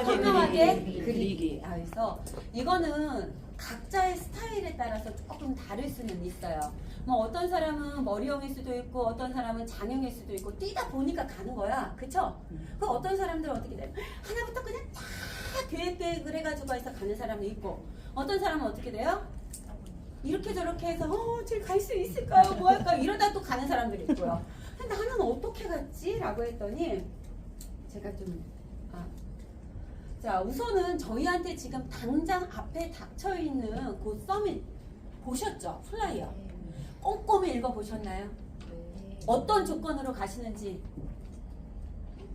선명하게 그리기. 그래서 이거는 각자의 스타일에 따라서 조금 다를 수는 있어요. 뭐 어떤 사람은 머리형일 수도 있고 어떤 사람은 장형일 수도 있고 뛰다 보니까 가는 거야. 그쵸? 그 어떤 사람들은 어떻게 돼요? 하나부터 그냥 다 계획을 해가지고 해서 가는 사람도 있고 어떤 사람은 어떻게 돼요? 이렇게 저렇게 해서 지금 갈 수 있을까요? 뭐 할까요? 이러다 또 가는 사람들이 있고요. 근데 나는 어떻게 갔지? 라고 했더니 제가 좀 자, 우선은 저희한테 지금 당장 앞에 닥쳐있는 그 서밋 보셨죠? 플라이어. 꼼꼼히 읽어보셨나요? 어떤 조건으로 가시는지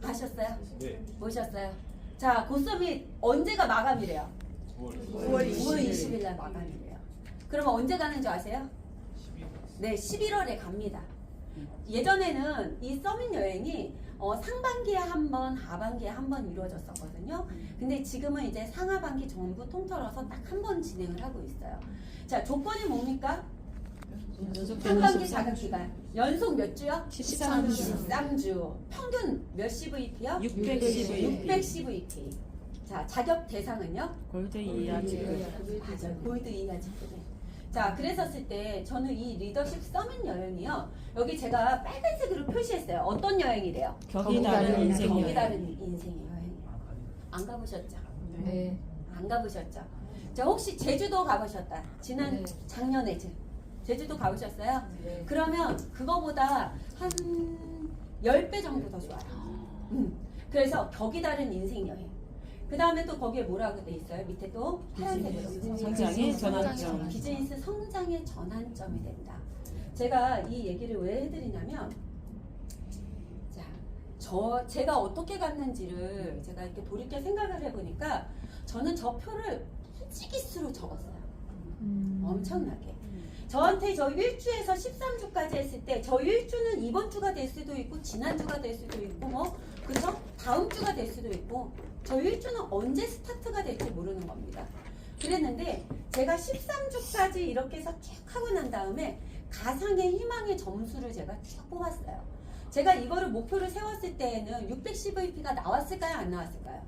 아셨어요? 네. 보셨어요? 자, 그 서밋 언제가 마감이래요? 9월 20일 날 마감이래요. 그러면 언제 가는 줄 아세요? 네, 11월에 갑니다. 예전에는 이 서밋 여행이 상반기에 한 번, 하반기에 한 번 이루어졌었거든요. 근데 지금은 이제 상하반기 전부 통틀어서 딱 한 번 진행을 하고 있어요. 자, 조건이 뭡니까? 상반기 자격기간. 연속 몇 주요? 13주. 13주. 평균 몇 CVP요? 600 CVP. 자, 자격 대상은요? 골드 이하 직급. 맞아요. 골드 이하 직급에. 자, 그랬었을 때 저는 이 리더십 서밋 여행이요. 여기 제가 빨간색으로 표시했어요. 어떤 여행이래요? 격이 다른 인생 격이 여행. 다른 인생 여행. 안 가보셨죠? 네. 안 가보셨죠? 자, 혹시 제주도 가보셨다. 지난 작년에 제주도 가보셨어요? 네. 그러면 그거보다 한 10배 정도 더 좋아요. 그래서 격이 다른 인생 여행. 그 다음에 또 거기에 뭐라고 돼 있어요? 밑에 또 파란색으로. 성장의 전환점. 비즈니스 성장의 전환점이 된다. 제가 이 얘기를 왜 해드리냐면, 자, 제가 어떻게 갔는지를 제가 이렇게 돌이켜 생각을 해보니까 저는 저 표를 찌기수로 적었어요. 엄청나게. 저한테 저 1주에서 13주까지 했을 때 저 1주는 이번 주가 될 수도 있고 지난주가 될 수도 있고 뭐 그죠? 다음 주가 될 수도 있고 저 1주는 언제 스타트가 될지 모르는 겁니다. 그랬는데 제가 13주까지 이렇게 해서 쭉 하고 난 다음에 가상의 희망의 점수를 제가 쭉 뽑았어요. 제가 이거를 목표를 세웠을 때에는 610VP가 나왔을까요? 안 나왔을까요?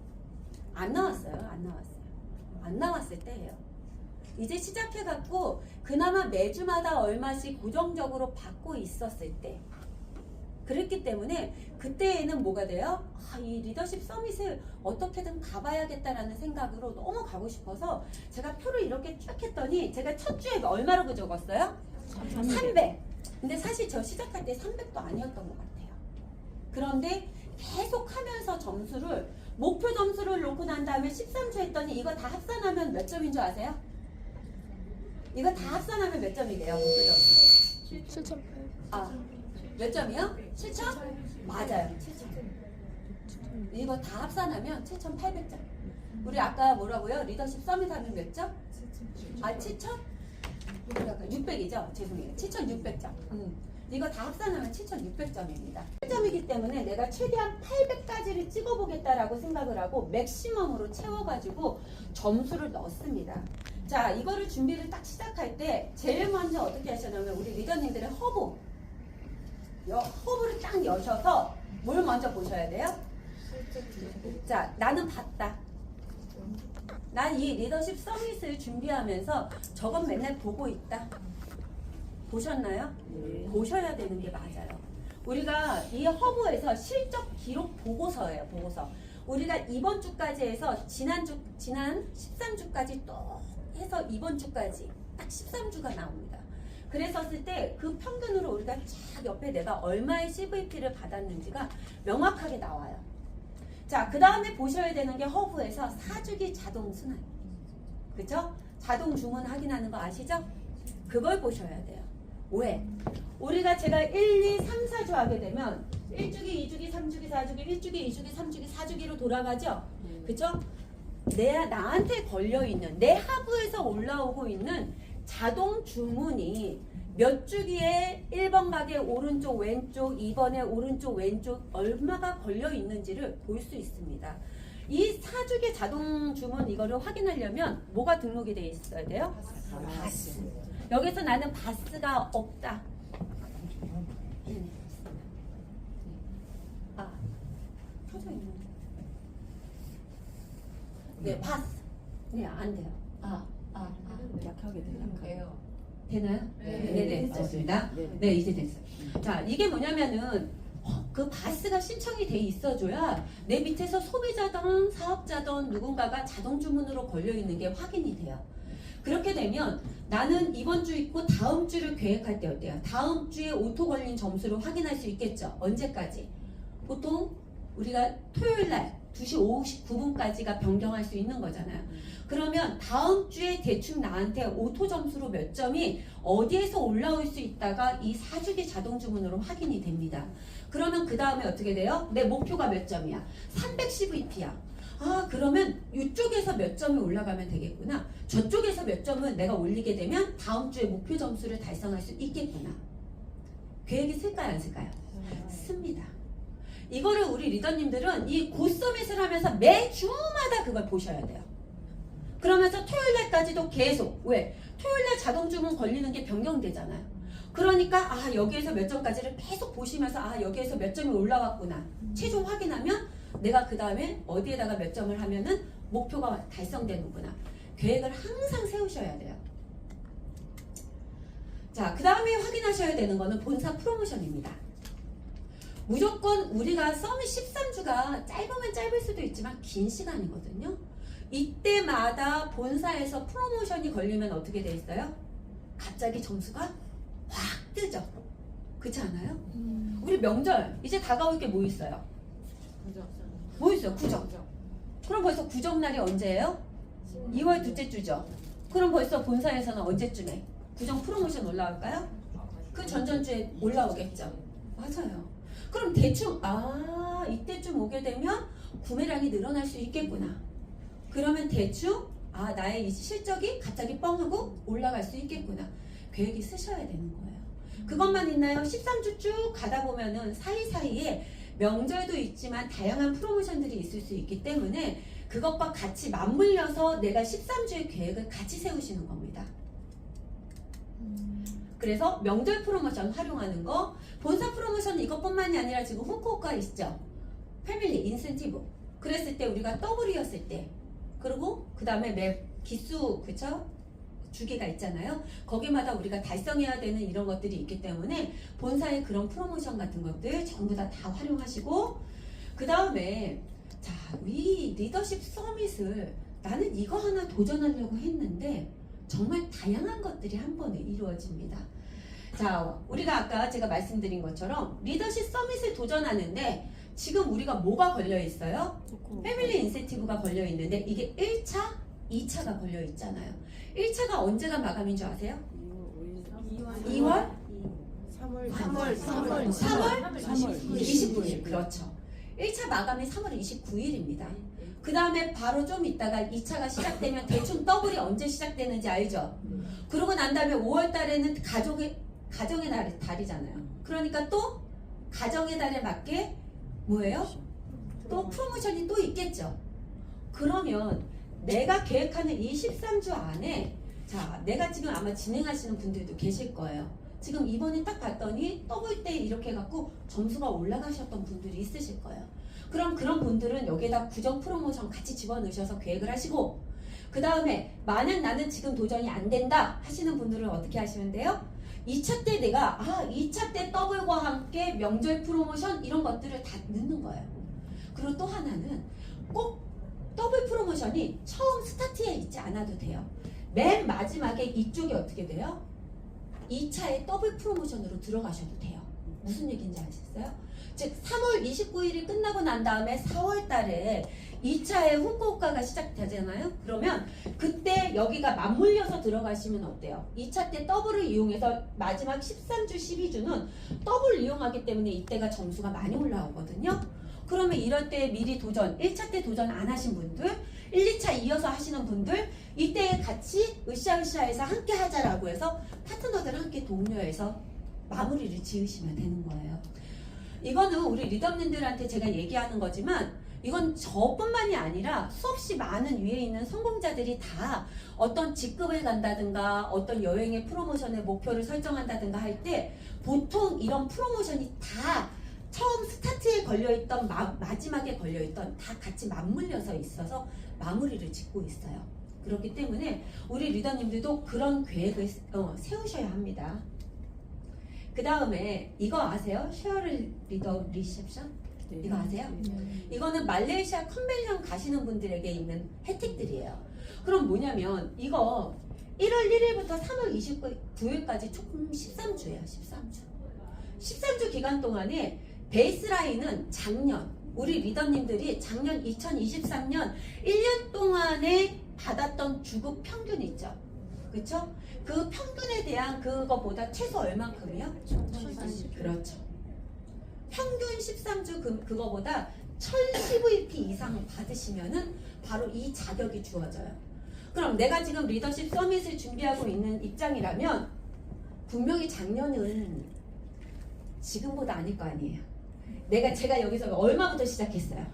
안 나왔어요. 안 나왔어요. 안 나왔을 때예요. 이제 시작해갖고 그나마 매주마다 얼마씩 고정적으로 받고 있었을 때 그랬기 때문에 그때에는 뭐가 돼요? 이 리더십 서밋을 어떻게든 가봐야겠다라는 생각으로 너무 가고 싶어서 제가 표를 이렇게 쭉 했더니 제가 첫 주에 얼마라고 적었어요? 300. 근데 사실 저 시작할 때 300도 아니었던 것 같아요. 그런데 계속 하면서 점수를 목표 점수를 놓고 난 다음에 13주 했더니 이거 다 합산하면 몇 점인 줄 아세요? 이거 다 합산하면 몇 점이래요? 목표 점수. 7,800. 몇 점이요? 7천? 맞아요. 7천. 이거 다 합산하면 7,800점. 우리 아까 뭐라고요? 리더십 서밋 하면 몇 점? 7천? 600이죠? 죄송해요. 7,600점. 이거 다 합산하면 7,600점입니다. 8점이기 때문에 내가 최대한 800까지를 찍어보겠다라고 생각을 하고 맥시멈으로 채워가지고 점수를 넣습니다. 자, 이거를 준비를 딱 시작할 때 제일 먼저 어떻게 하시냐면 우리 리더님들의 허브를 딱 여셔서 뭘 먼저 보셔야 돼요? 자, 나는 봤다. 난 이 리더십 서밋을 준비하면서 저건 맨날 보고 있다. 보셨나요? 보셔야 되는 게 맞아요. 우리가 이 허브에서 실적 기록 보고서예요. 보고서. 우리가 이번 주까지 해서 지난 13주까지 또 해서 이번 주까지 딱 13주가 나옵니다. 그랬었을 때 그 평균으로 우리가 쫙 옆에 내가 얼마의 CVP를 받았는지가 명확하게 나와요. 자, 그 다음에 보셔야 되는 게 허브에서 4주기 자동 순환. 그죠? 자동 주문 확인하는 거 아시죠? 그걸 보셔야 돼요. 왜? 우리가 제가 1, 2, 3, 4주 하게 되면 1주기, 2주기, 3주기, 4주기, 1주기, 2주기, 3주기, 4주기로 돌아가죠? 그죠? 나한테 걸려있는, 내 하부에서 올라오고 있는 자동 주문이 몇 주기에 1번 가게 오른쪽 왼쪽 2번에 오른쪽 왼쪽 얼마가 걸려 있는지를 볼 수 있습니다. 이 4주기 자동 주문 이거를 확인하려면 뭐가 등록이 되어 있어야 돼요? 바스. 여기서 나는 바스가 없다. 켜져 있는. 네, 파스. 네, 안 돼요. 약하게 돼요. 되나요? 네, 됐습니다. 네, 이제 됐어요. 자, 이게 뭐냐면은 그 바스가 신청이 돼 있어줘야 내 밑에서 소비자든 사업자든 누군가가 자동 주문으로 걸려 있는 게 확인이 돼요. 그렇게 되면 나는 이번 주 있고 다음 주를 계획할 때 어때요? 다음 주에 오토 걸린 점수를 확인할 수 있겠죠? 언제까지? 보통 우리가 토요일 날 2시 59분까지가 변경할 수 있는 거잖아요. 그러면 다음 주에 대충 나한테 오토 점수로 몇 점이 어디에서 올라올 수 있다가 이 4주기 자동 주문으로 확인이 됩니다. 그러면 그 다음에 어떻게 돼요? 내 목표가 몇 점이야? 310VP야. 아, 그러면 이쪽에서 몇 점이 올라가면 되겠구나. 저쪽에서 몇 점은 내가 올리게 되면 다음 주에 목표 점수를 달성할 수 있겠구나. 계획이 쓸까요, 안 쓸까요? 씁니다. 이거를 우리 리더님들은 이 고서밋을 하면서 매주마다 그걸 보셔야 돼요. 그러면서 토요일날까지도 계속, 왜? 토요일날 자동주문 걸리는 게 변경되잖아요. 그러니까 아, 여기에서 몇 점까지를 계속 보시면서 아, 여기에서 몇 점이 올라왔구나. 최종 확인하면 내가 그 다음에 어디에다가 몇 점을 하면은 목표가 달성되는구나. 계획을 항상 세우셔야 돼요. 자, 그 다음에 확인하셔야 되는 거는 본사 프로모션입니다. 무조건 우리가 서밋 13주가 짧으면 짧을 수도 있지만 긴 시간이거든요. 이때마다 본사에서 프로모션이 걸리면 어떻게 돼 있어요? 갑자기 점수가 확 뜨죠. 그렇지 않아요? 우리 명절 이제 다가올 게 뭐 있어요? 뭐 있어요? 구정. 그럼 벌써 구정 날이 언제예요? 2월 둘째 주죠. 그럼 벌써 본사에서는 언제쯤에 구정 프로모션 올라올까요? 그 전전주에 올라오겠죠. 맞아요. 그럼 대충 아, 이때쯤 오게 되면 구매량이 늘어날 수 있겠구나. 그러면 대충 아, 나의 이 실적이 갑자기 뻥하고 올라갈 수 있겠구나. 계획이 쓰셔야 되는 거예요. 그것만 있나요? 13주 쭉 가다 보면은 사이사이에 명절도 있지만 다양한 프로모션들이 있을 수 있기 때문에 그것과 같이 맞물려서 내가 13주의 계획을 같이 세우시는 겁니다. 그래서 명절 프로모션 활용하는 거, 본사 프로모션은 이것뿐만이 아니라 지금 후쿠오카 있죠. 패밀리 인센티브. 그랬을 때 우리가 더블이었을 때, 그리고 그 다음에 매 기수 그쵸? 주기가 있잖아요. 거기마다 우리가 달성해야 되는 이런 것들이 있기 때문에 본사의 그런 프로모션 같은 것들 전부 다 활용하시고, 그 다음에 자, 이 리더십 서밋을 나는 이거 하나 도전하려고 했는데 정말 다양한 것들이 한 번에 이루어집니다. 자, 우리가 아까 제가 말씀드린 것처럼 리더십 서밋을 도전하는데 지금 우리가 뭐가 걸려 있어요? 패밀리 인센티브가 걸려 있는데 이게 1차, 2차가 걸려 있잖아요. 1차가 언제가 마감인 줄 아세요? 2월? 3월 29일. 그렇죠. 1차 마감이 3월 29일입니다. 그 다음에 바로 좀 있다가 2차가 시작되면 대충 더블이 언제 시작되는지 알죠? 그러고 난 다음에 5월 달에는 가정의 달이잖아요. 그러니까 또 가정의 달에 맞게 뭐예요? 또 프로모션이 또 있겠죠. 그러면 내가 계획하는 이 13주 안에 자, 내가 지금 아마 진행하시는 분들도 계실 거예요. 지금 이번에 딱 봤더니 더블 때 이렇게 해갖고 점수가 올라가셨던 분들이 있으실 거예요. 그럼 그런 분들은 여기에다 구정 프로모션 같이 집어넣으셔서 계획을 하시고, 그 다음에 만약 나는 지금 도전이 안 된다 하시는 분들은 어떻게 하시면 돼요? 2차 때 내가 2차 때 더블과 함께 명절 프로모션 이런 것들을 다 넣는 거예요. 그리고 또 하나는 꼭 더블 프로모션이 처음 스타트에 있지 않아도 돼요. 맨 마지막에 이쪽이 어떻게 돼요? 2차에 더블 프로모션으로 들어가셔도 돼요. 무슨 얘기인지 아시겠어요? 즉 3월 29일이 끝나고 난 다음에 4월 달에 2차의 후쿠오카가 시작되잖아요. 그러면 그때 여기가 맞물려서 들어가시면 어때요? 2차 때 더블을 이용해서 마지막 13주, 12주는 더블 이용하기 때문에 이때가 점수가 많이 올라오거든요. 그러면 이럴 때 미리 도전, 1차 때 도전 안 하신 분들, 1, 2차 이어서 하시는 분들, 이때 같이 으쌰으쌰해서 함께 하자라고 해서 파트너들 함께 독려해서 마무리를 지으시면 되는 거예요. 이거는 우리 리더님들한테 제가 얘기하는 거지만 이건 저뿐만이 아니라 수없이 많은 위에 있는 성공자들이 다 어떤 직급을 간다든가 어떤 여행의 프로모션의 목표를 설정한다든가 할 때 보통 이런 프로모션이 다 처음 스타트에 걸려있던 마지막에 걸려있던 다 같이 맞물려서 있어서 마무리를 짓고 있어요. 그렇기 때문에 우리 리더님들도 그런 계획을 세우셔야 합니다. 그 다음에 이거 아세요? 쉐어를 리더 리셉션? 이거 아세요? 이거는 말레이시아 컨벤션 가시는 분들에게 있는 혜택들이에요. 그럼 뭐냐면 이거 1월 1일부터 3월 29일까지 총 13주예요. 13주 기간 동안에 베이스라인은 작년 우리 리더님들이 작년 2023년 1년 동안에 받았던 주급 평균 있죠. 그렇죠? 그 평균에 대한 그거보다 최소 얼만큼이요? 1040. 그렇죠. 평균 13주 그거보다 1000CVP 이상 받으시면은 바로 이 자격이 주어져요. 그럼 내가 지금 리더십 서밋을 준비하고 있는 입장이라면 분명히 작년은 지금보다 아닐 거 아니에요. 제가 여기서 얼마부터 시작했어요?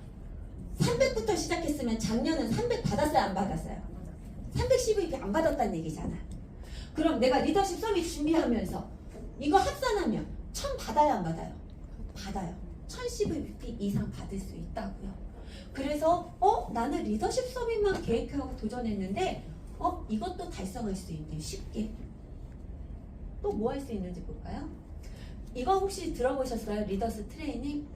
300부터 시작했으면 작년은 300 받았어요? 안 받았어요? 310VP 안 받았다는 얘기잖아. 그럼 내가 리더십 서밋 준비하면서 이거 합산하면 1000 받아야 안 받아요? 받아요. 1010VP 이상 받을 수 있다고요. 그래서 나는 리더십 서밋만 계획하고 도전했는데 이것도 달성할 수 있네. 쉽게. 또 뭐 할 수 있는지 볼까요? 이거 혹시 들어보셨어요? 리더스 트레이닝?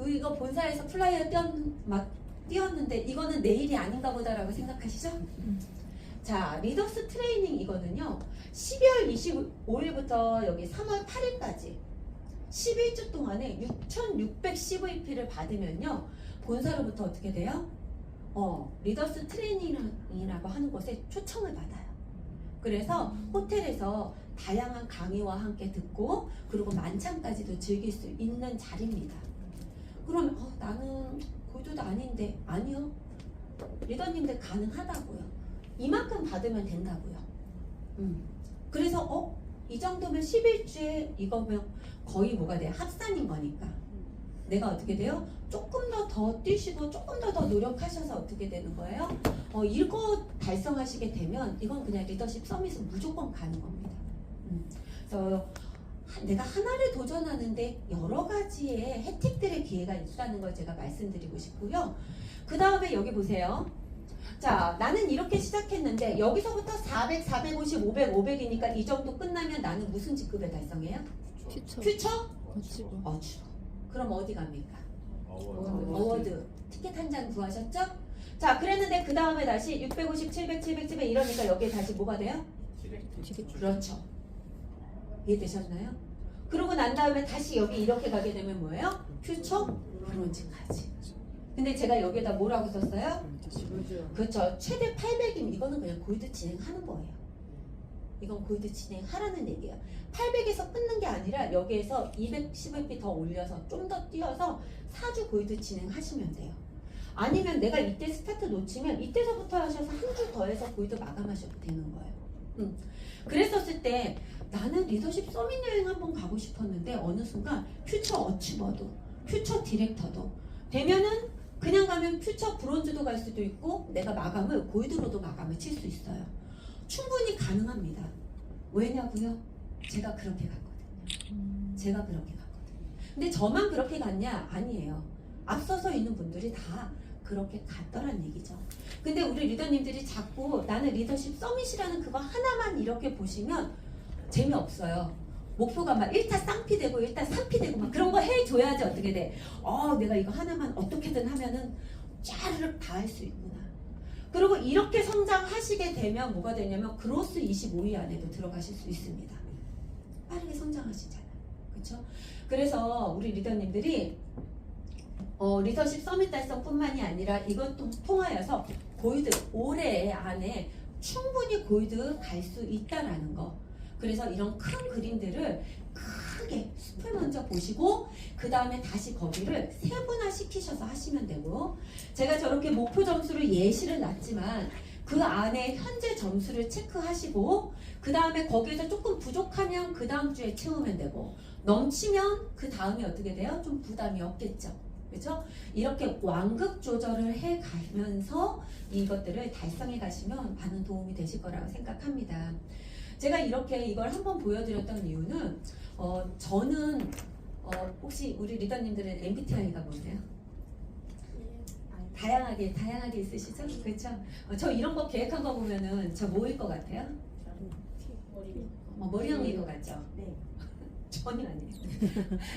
이거 본사에서 플라이어 띄웠는데 이거는 내일이 아닌가 보다라고 생각하시죠? 자, 리더스 트레이닝 이거는요. 12월 25일부터 여기 3월 8일까지 11주 동안에 6,610VP를 받으면요. 본사로부터 어떻게 돼요? 리더스 트레이닝이라고 하는 곳에 초청을 받아요. 그래서 호텔에서 다양한 강의와 함께 듣고 그리고 만찬까지도 즐길 수 있는 자리입니다. 그럼 나는 골드도 아닌데 아니요. 리더님들 가능하다고요. 이만큼 받으면 된다고요. 그래서 이 정도면 11주에 이거면 거의 뭐가 돼요? 합산인 거니까. 내가 어떻게 돼요? 조금 더 뛰시고 조금 더 노력하셔서 어떻게 되는 거예요? 이거 달성하시게 되면 이건 그냥 리더십 서밋은 무조건 가는 겁니다. 그래서 내가 하나를 도전하는데 여러 가지의 혜택들의 기회가 있다는 걸 제가 말씀드리고 싶고요. 그 다음에 여기 보세요. 자, 나는 이렇게 시작했는데 여기서부터 400, 450, 500, 500이니까 이 정도 끝나면 나는 무슨 직급에 달성해요? 퓨처? 어추. 그럼 어디 갑니까? 어워드. 티켓 한 장 구하셨죠? 자, 그랬는데 그 다음에 다시 650, 700, 700, 700 이러니까 여기에 다시 뭐가 돼요? 그렇죠. 이해되셨나요? 그러고 난 다음에 다시 여기 이렇게 가게 되면 뭐예요? 퓨처 브론즈까지. 근데 제가 여기에다 뭐라고 썼어요? 그렇죠. 최대 800이면 이거는 그냥 골드 진행하는 거예요. 이건 골드 진행하라는 얘기예요. 800에서 끊는 게 아니라 여기에서 210VP 더 올려서 좀 더 뛰어서 4주 골드 진행하시면 돼요. 아니면 내가 이때 스타트 놓치면 이때서부터 하셔서 한 주 더 해서 골드 마감하셔도 되는 거예요. 그랬었을 때 나는 리더십 서밋 여행 한번 가고 싶었는데 어느 순간 퓨처 어치버도 퓨처 디렉터도 되면은 그냥 가면 퓨처 브론즈도 갈 수도 있고 내가 마감을 골드로도 마감을 칠 수 있어요. 충분히 가능합니다. 왜냐고요? 제가 그렇게 갔거든요. 제가 그렇게 갔거든요. 근데 저만 그렇게 갔냐? 아니에요. 앞서서 있는 분들이 다 그렇게 갔더란 얘기죠. 근데 우리 리더님들이 자꾸 나는 리더십 서밋이라는 그거 하나만 이렇게 보시면 재미없어요. 목표가 막 1타 쌍피 되고 1타 3피 되고 막 그런 거 해줘야지 어떻게 돼. 내가 이거 하나만 어떻게든 하면은 짜르륵 다 할 수 있구나. 그리고 이렇게 성장하시게 되면 뭐가 되냐면 그로스 25위 안에도 들어가실 수 있습니다. 빠르게 성장하시잖아요. 그렇죠? 그래서 우리 리더님들이 리더십 서밋 달성뿐만이 아니라 이것도 통하여서 골드 올해 안에 충분히 골드 갈 수 있다라는 거. 그래서 이런 큰 그림들을 크게 숲을 먼저 보시고 그 다음에 다시 거기를 세분화 시키셔서 하시면 되고 제가 저렇게 목표 점수를 예시를 놨지만 그 안에 현재 점수를 체크하시고 그 다음에 거기에서 조금 부족하면 그 다음 주에 채우면 되고 넘치면 그 다음에 어떻게 돼요? 좀 부담이 없겠죠. 그렇죠? 이렇게 완급 조절을 해 가면서 이것들을 달성해 가시면 많은 도움이 되실 거라고 생각합니다. 제가 이렇게 이걸 한번 보여드렸던 이유는 저는 혹시 우리 리더님들은 MBTI가 뭐세요? 다양하게 있으시죠? 그렇죠? 저 이런 거 계획한 거 보면은 저 뭐일 것 같아요? 머리형일 것 같죠? 네. 전혀 아니에요.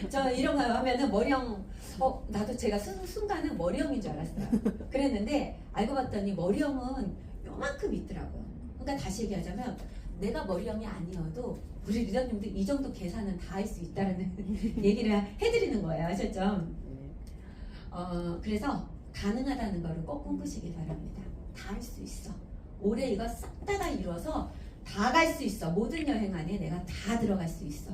저 이런 거 하면은 머리형, 나도 제가 순간은 머리형인 줄 알았어요. 그랬는데 알고 봤더니 머리형은 요만큼 있더라고요. 그러니까 다시 얘기하자면 내가 머리형이 아니어도 우리 리더님도 이 정도 계산은 다 할 수 있다는 얘기를 해드리는 거예요. 아셨죠? 그래서 가능하다는 거를 꼭 꿈꾸시기 바랍니다. 다 할 수 있어. 올해 이거 싹 다 이루어서 다 갈 수 있어. 모든 여행 안에 내가 다 들어갈 수 있어.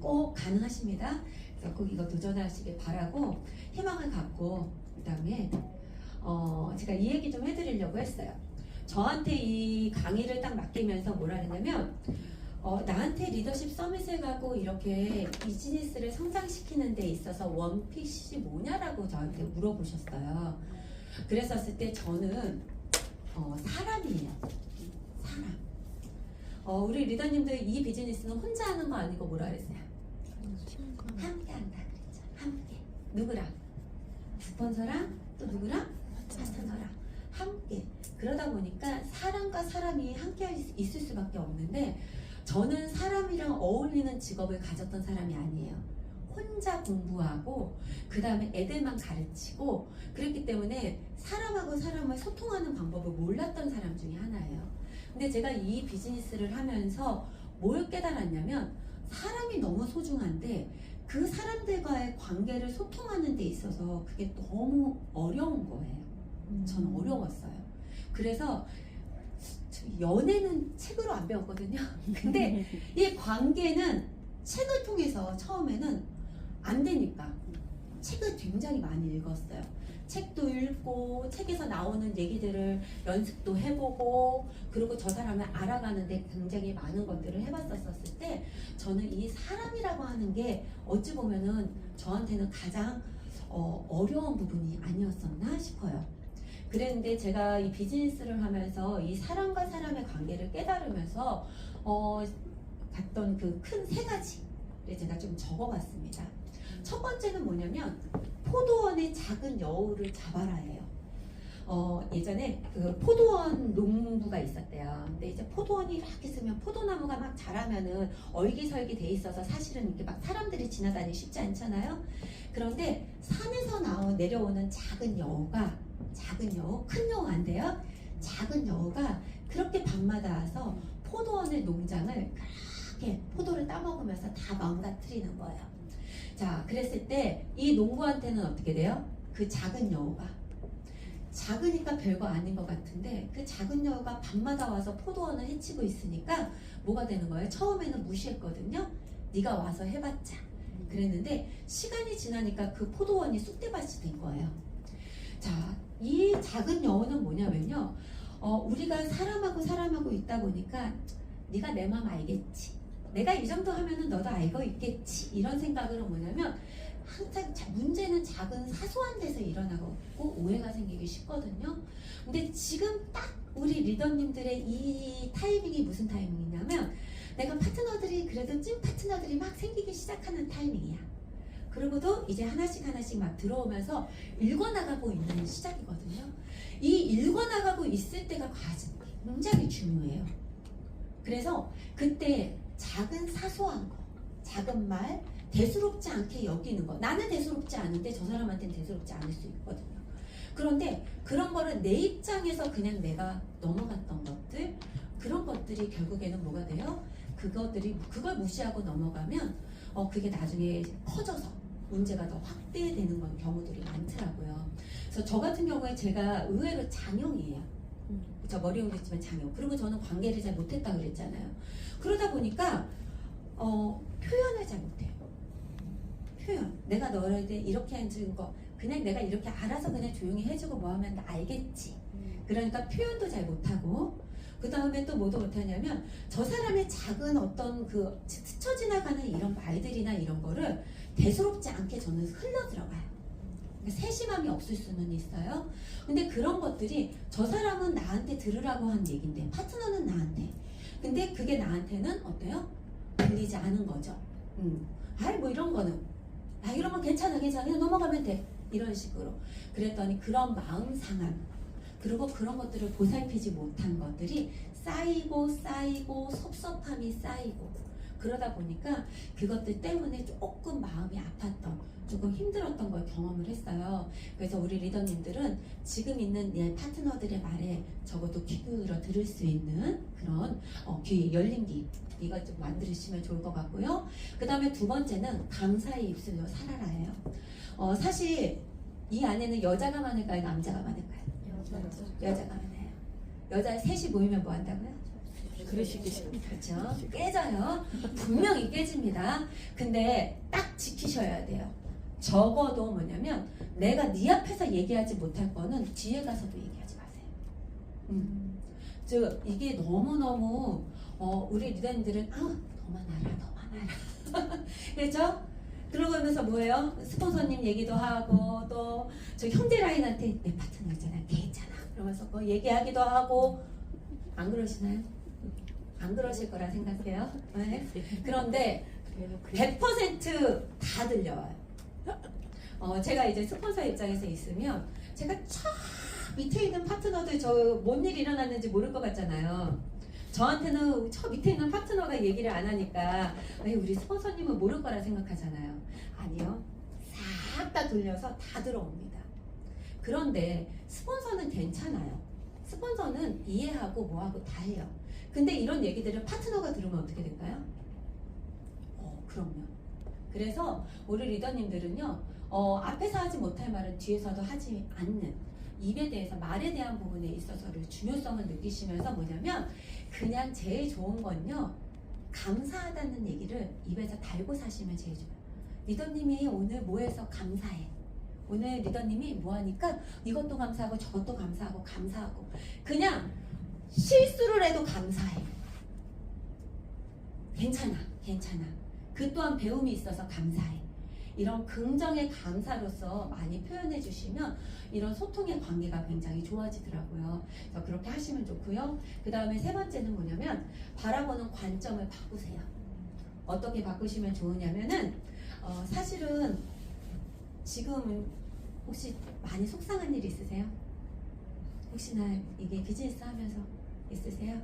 꼭 가능하십니다. 그래서 꼭 이거 도전하시길 바라고 희망을 갖고 그다음에 제가 이 얘기 좀 해드리려고 했어요. 저한테 이 강의를 딱 맡기면서 뭐라 했냐면 나한테 리더십 서밋에 가고 이렇게 비즈니스를 성장시키는 데 있어서 원픽이 뭐냐라고 저한테 물어보셨어요. 그랬었을 때 저는 사람이에요. 사람. 우리 리더님들 이 비즈니스는 혼자 하는 거 아니고 뭐라 그랬어요? 함께 한다 그랬죠. 함께. 누구랑? 스폰서랑 또 누구랑? 파트너랑 함께. 그러다 보니까 사람과 사람이 함께 있을 수밖에 없는데 저는 사람이랑 어울리는 직업을 가졌던 사람이 아니에요. 혼자 공부하고 그 다음에 애들만 가르치고 그랬기 때문에 사람하고 사람을 소통하는 방법을 몰랐던 사람 중에 하나예요. 근데 제가 이 비즈니스를 하면서 뭘 깨달았냐면 사람이 너무 소중한데 그 사람들과의 관계를 소통하는 데 있어서 그게 너무 어려운 거예요. 저는 어려웠어요. 그래서 연애는 책으로 안 배웠거든요. 근데 이 관계는 책을 통해서 처음에는 안 되니까 책을 굉장히 많이 읽었어요. 책도 읽고 책에서 나오는 얘기들을 연습도 해보고 그리고 저 사람을 알아가는데 굉장히 많은 것들을 해봤었을 때 저는 이 사람이라고 하는 게 어찌 보면은 저한테는 가장 어려운 부분이 아니었었나 싶어요. 그랬는데 제가 이 비즈니스를 하면서 이 사람과 사람의 관계를 깨달으면서 갔던 그 큰 세 가지를 제가 좀 적어봤습니다. 첫 번째는 뭐냐면 포도원의 작은 여우를 잡아라예요. 예전에 그 포도원 농부가 있었대요. 근데 이제 포도원이 이렇게 있으면 포도나무가 막 자라면은 얼기설기 돼 있어서 사실은 이렇게 막 사람들이 지나다니기 쉽지 않잖아요. 그런데 산에서 내려오는 작은 여우, 큰 여우 안 돼요? 작은 여우가 그렇게 밤마다 와서 포도원의 농장을 그렇게 포도를 따먹으면서 다 망가뜨리는 거예요. 자, 그랬을 때 이 농부한테는 어떻게 돼요? 그 작은 여우가 작으니까 별거 아닌 것 같은데 그 작은 여우가 밤마다 와서 포도원을 해치고 있으니까 뭐가 되는 거예요? 처음에는 무시했거든요. 네가 와서 해봤자 그랬는데 시간이 지나니까 그 포도원이 쑥대밭이 된 거예요. 자, 이 작은 여우는 뭐냐면요, 우리가 사람하고 있다 보니까 네가 내 마음 알겠지, 내가 이 정도 하면은 너도 알고 있겠지, 이런 생각으로 뭐냐면 항상 문제는 작은 사소한 데서 일어나고 오해가 생기기 쉽거든요. 근데 지금 딱 우리 리더님들의 이 타이밍이 무슨 타이밍이냐면 내가 파트너들이 그래도 찐 파트너들이 막 생기기 시작하는 타이밍이야. 그리고도 이제 하나씩 막 들어오면서 읽어나가고 있는 시작이거든요. 이 읽어나가고 있을 때가 굉장히 중요해요. 그래서 그때 작은 사소한 거, 작은 말, 대수롭지 않게 여기는 거. 나는 대수롭지 않은데 저 사람한테는 대수롭지 않을 수 있거든요. 그런데 그런 거를 내 입장에서 그냥 내가 넘어갔던 것들, 그런 것들이 결국에는 뭐가 돼요? 그걸 무시하고 넘어가면 그게 나중에 커져서 문제가 더 확대되는 경우들이 많더라고요. 그래서 저 같은 경우에 제가 의외로 장형이에요. 저 머리형도 있지만 장형. 그리고 저는 관계를 잘 못했다 그랬잖아요. 그러다 보니까 표현을 잘 못해요. 표현. 내가 너한테 이렇게 해준 거 그냥 내가 이렇게 알아서 그냥 조용히 해주고 뭐 하면 나 알겠지. 그러니까 표현도 잘 못하고 그 다음에 또 뭐도 못하냐면 저 사람의 작은 어떤 그 스쳐 지나가는 이런 말들이나 이런 거를 대수롭지 않게 저는 흘러 들어가요. 그러니까 세심함이 없을 수는 있어요. 근데 그런 것들이 저 사람은 나한테 들으라고 한 얘기인데 파트너는 나한테. 근데 그게 나한테는 어때요? 들리지 않은 거죠. 뭐 이런 거는 아 이러면 괜찮아 그냥 넘어가면 돼 이런 식으로. 그랬더니 그런 마음 상함 그리고 그런 것들을 보살피지 못한 것들이 쌓이고 섭섭함이 쌓이고 그러다 보니까 그것들 때문에 조금 마음이 아팠던 조금 힘들었던 걸 경험을 했어요. 그래서 우리 리더님들은 지금 있는 내 파트너들의 말에 적어도 귀 기울여 들을 수 있는 그런 귀 열린 귀 이거 좀 만드시면 좋을 것 같고요. 그 다음에 두 번째는 감사의 입술로 살아라예요. 사실 이 안에는 여자가 많을까요? 남자가 많을까요? 여자가 많아요. 여자 셋이 모이면 뭐 한다고요? 그렇죠. 깨져요. 분명히 깨집니다. 근데 딱 지키셔야 돼요. 적어도 뭐냐면 내가 네 앞에서 얘기하지 못할 거는 뒤에 가서도 얘기하지 마세요. 즉 이게 너무너무 우리 리더님들은 너만 알아. 그렇죠? 그러면서 뭐예요? 스폰서님 얘기도 하고 또 저 형제 라인한테 내 파트너 있잖아, 걔 있잖아. 그러면서 뭐 얘기하기도 하고 안 그러시나요? 안 그러실 거라 생각해요. 네. 그런데 100%다 들려와요. 제가 이제 스폰서 입장에서 있으면 제가 저 밑에 있는 파트너들 저 뭔 일이 일어났는지 모를 것 같잖아요. 저한테는 저 밑에 있는 파트너가 얘기를 안 하니까 우리 스폰서님은 모를 거라 생각하잖아요. 아니요. 싹 다 돌려서 다 들어옵니다. 그런데 스폰서는 괜찮아요. 스폰서는 이해하고 뭐하고 다 해요. 근데 이런 얘기들을 파트너가 들으면 어떻게 될까요? 그럼요. 그래서 우리 리더님들은요, 앞에서 하지 못할 말은 뒤에서도 하지 않는 입에 대해서 말에 대한 부분에 있어서를 중요성을 느끼시면서 뭐냐면 그냥 제일 좋은 건요, 감사하다는 얘기를 입에서 달고 사시면 제일 좋아요. 리더님이 오늘 뭐 해서 감사해. 오늘 리더님이 뭐 하니까 이것도 감사하고 저것도 감사하고 그냥 실수를 해도 감사해. 괜찮아. 그 또한 배움이 있어서 감사해. 이런 긍정의 감사로서 많이 표현해 주시면 이런 소통의 관계가 굉장히 좋아지더라고요. 그래서 그렇게 하시면 좋고요. 그 다음에 세 번째는 뭐냐면 바라보는 관점을 바꾸세요. 어떻게 바꾸시면 좋으냐면은 사실은 지금 혹시 많이 속상한 일 있으세요? 혹시나 이게 비즈니스 하면서 있으세요?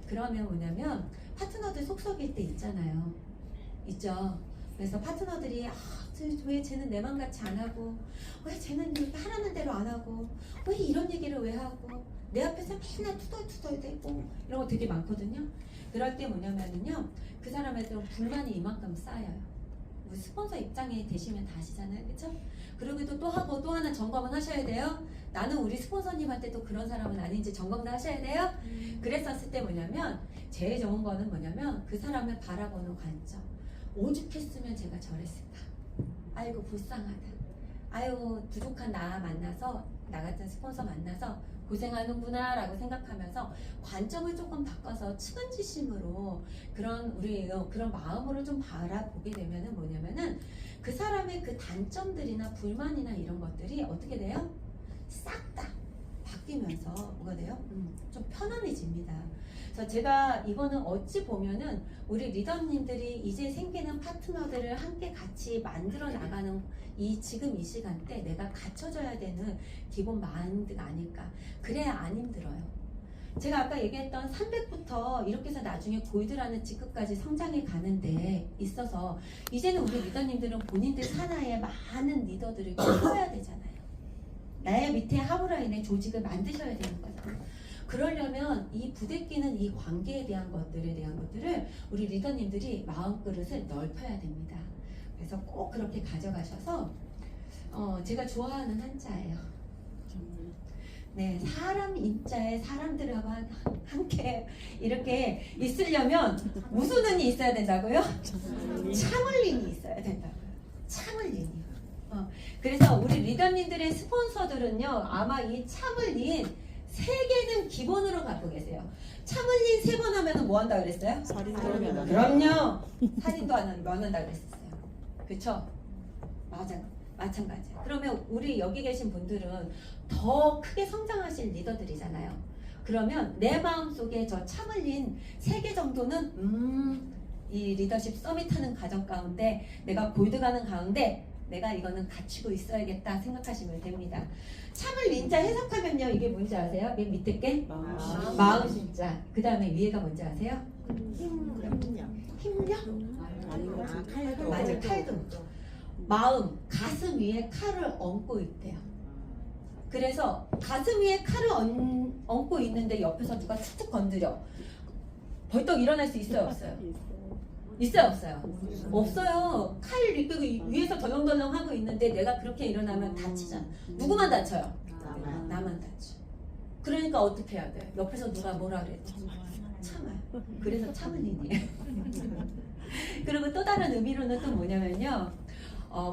그러면 뭐냐면 파트너들 속썩일 때 있잖아요. 있죠? 그래서 파트너들이 왜 쟤는 내 맘 같이 안 하고 왜 쟤는 이렇게 하라는 대로 안 하고 왜 이런 얘기를 왜 하고 내 앞에서 맨날 투덜투덜대고 이런 거 되게 많거든요. 그럴 때 뭐냐면요 그 사람한테는 불만이 이만큼 쌓여요. 우리 스폰서 입장에 되시면 다 아시잖아요. 그쵸? 그러기도 또 하고 또 하나 점검은 하셔야 돼요. 나는 우리 스폰서님한테도 그런 사람은 아닌지 점검도 하셔야 돼요. 그랬었을 때 뭐냐면 제일 좋은 거는 뭐냐면 그 사람을 바라보는 관점. 오죽했으면 제가 저랬을까. 아이고 불쌍하다. 아유 부족한 나 만나서 나 같은 스폰서 만나서 고생하는구나 라고 생각하면서 관점을 조금 바꿔서 측은지심으로 그런 마음으로 좀 바라보게 되면은 뭐냐면은 그 사람의 그 단점들이나 불만이나 이런 것들이 어떻게 돼요? 싹 다 바뀌면서 뭐가 돼요? 좀 편안해집니다. 그래서 제가 이거는 어찌 보면은 우리 리더님들이 이제 생기는 파트너들을 함께 같이 만들어 나가는 지금 이 시간대 내가 갖춰줘야 되는 기본 마인드가 아닐까. 그래야 안 힘들어요. 제가 아까 얘기했던 300부터 이렇게 해서 나중에 골드라는 직급까지 성장해 가는데 있어서 이제는 우리 리더님들은 본인들 산하에 많은 리더들을 키워야 되잖아요. 나의 밑에 하부라인의 조직을 만드셔야 되는 거잖아요. 그러려면 이 부대끼는 이 관계에 대한 것들을 우리 리더님들이 마음그릇을 넓혀야 됩니다. 그래서 꼭 그렇게 가져가셔서 제가 좋아하는 한자예요. 네, 사람 인자에 사람들하고 함께 이렇게 있으려면 무슨 은이 있어야 된다고요? 참을린이 있어야 된다고요. 참을린이요. 그래서 우리 리더님들의 스폰서들은요, 아마 이 참을린 3개는 기본으로 갖고 계세요. 참을린 3번 하면 뭐 한다 그랬어요? 살인도 하면 그럼요. 살인도 안 한다 그랬었어요. 그쵸? 맞아. 마찬가지야. 그러면 우리 여기 계신 분들은 더 크게 성장하실 리더들이잖아요. 그러면 내 마음속에 저 참을린 3개 정도는 이 리더십 서밋 하는 과정 가운데 내가 골드 가는 가운데 내가 이거는 갖추고 있어야겠다 생각하시면 됩니다. 참을 린자 해석하면요. 이게 뭔지 아세요? 맨 밑에 게? 마음 진짜. 그 다음에 위에가 뭔지 아세요? 힘력? 맞아, 칼도. 마음, 가슴 위에 칼을 얹고 있대요. 그래서 가슴 위에 칼을 얹고 있는데 옆에서 누가 툭툭 건드려. 벌떡 일어날 수 있어요, 없어요? 있어요, 없어요? 없어요. 칼 이렇게 위에서 덜렁덜렁 하고 있는데 내가 그렇게 일어나면 다치잖아. 누구만 다쳐요? 나만 다쳐. 그러니까 어떻게 해야 돼? 옆에서 누가 뭐라 그랬지? 참아요. 그래서 참을린이에요. 그리고 또 다른 의미로는 또 뭐냐면요.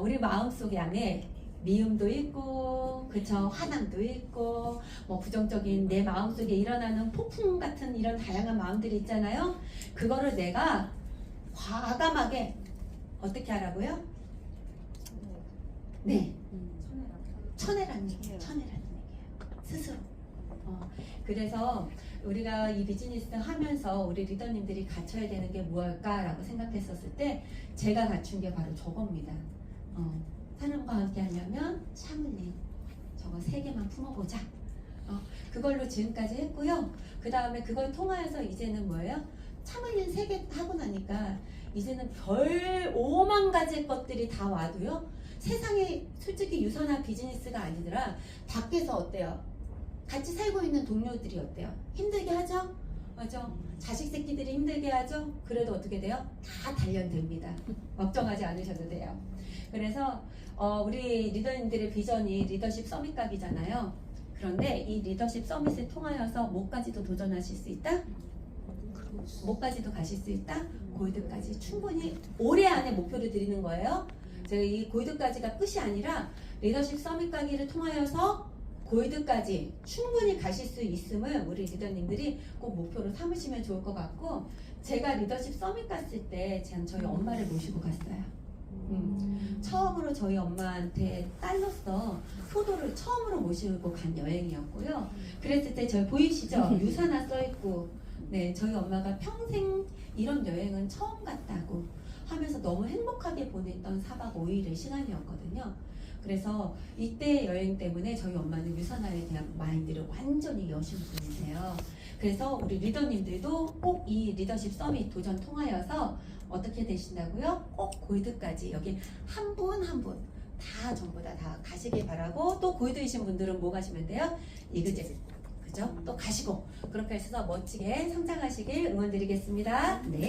우리 마음속 안에 미움도 있고, 그쵸? 화남도 있고, 뭐 부정적인 내 마음속에 일어나는 폭풍 같은 이런 다양한 마음들이 있잖아요. 그거를 내가 과감하게 어떻게 하라고요? 네. 쳐내라는 얘기예요. 스스로. 그래서 우리가 이 비즈니스 하면서 우리 리더님들이 갖춰야 되는 게 무엇일까라고 생각했었을 때 제가 갖춘 게 바로 저겁니다. 사람과 함께 하려면 참을린 저거 3개만 품어보자. 그걸로 지금까지 했고요. 그 다음에 그걸 통하여서 이제는 뭐예요? 참을린 3개 하고 나니까 이제는 별 5만 가지 것들이 다 와도요. 세상에 솔직히 유선한 비즈니스가 아니더라. 밖에서 어때요? 같이 살고 있는 동료들이 어때요? 힘들게 하죠? 맞아. 자식 새끼들이 힘들게 하죠? 그래도 어떻게 돼요? 다 단련됩니다. 걱정하지 않으셔도 돼요. 그래서 우리 리더님들의 비전이 리더십 서밋각이잖아요. 그런데 이 리더십 서밋을 통하여서 뭐까지도 도전하실 수 있다? 뭐까지도 가실 수 있다? 골드까지 충분히 올해 안에 목표를 드리는 거예요. 제가 이 골드까지가 끝이 아니라 리더십 서밋 강의를 통하여서 골드까지 충분히 가실 수 있음을 우리 리더님들이 꼭 목표로 삼으시면 좋을 것 같고, 제가 리더십 서밋 갔을 때 저희 엄마를 모시고 갔어요. 처음으로 저희 엄마한테 딸로서 효도를 처음으로 모시고 간 여행이었고요. 그랬을 때 저희 보이시죠? 유산화 써있고, 네, 저희 엄마가 평생 이런 여행은 처음 갔다고 하면서 너무 행복하게 보냈던 4박 5일의 시간이었거든요. 그래서 이때 여행 때문에 저희 엄마는 유산화에 대한 마인드를 완전히 여신 분이세요. 그래서 우리 리더님들도 꼭 이 리더십 서밋 도전 통하여서 어떻게 되신다고요? 꼭 골드까지 여기 한 분 한 분 다 전부 다 가시길 바라고, 또 골드이신 분들은 뭐 가시면 돼요? 이그제 그죠? 또 가시고 그렇게 해서 멋지게 성장하시길 응원드리겠습니다. 네.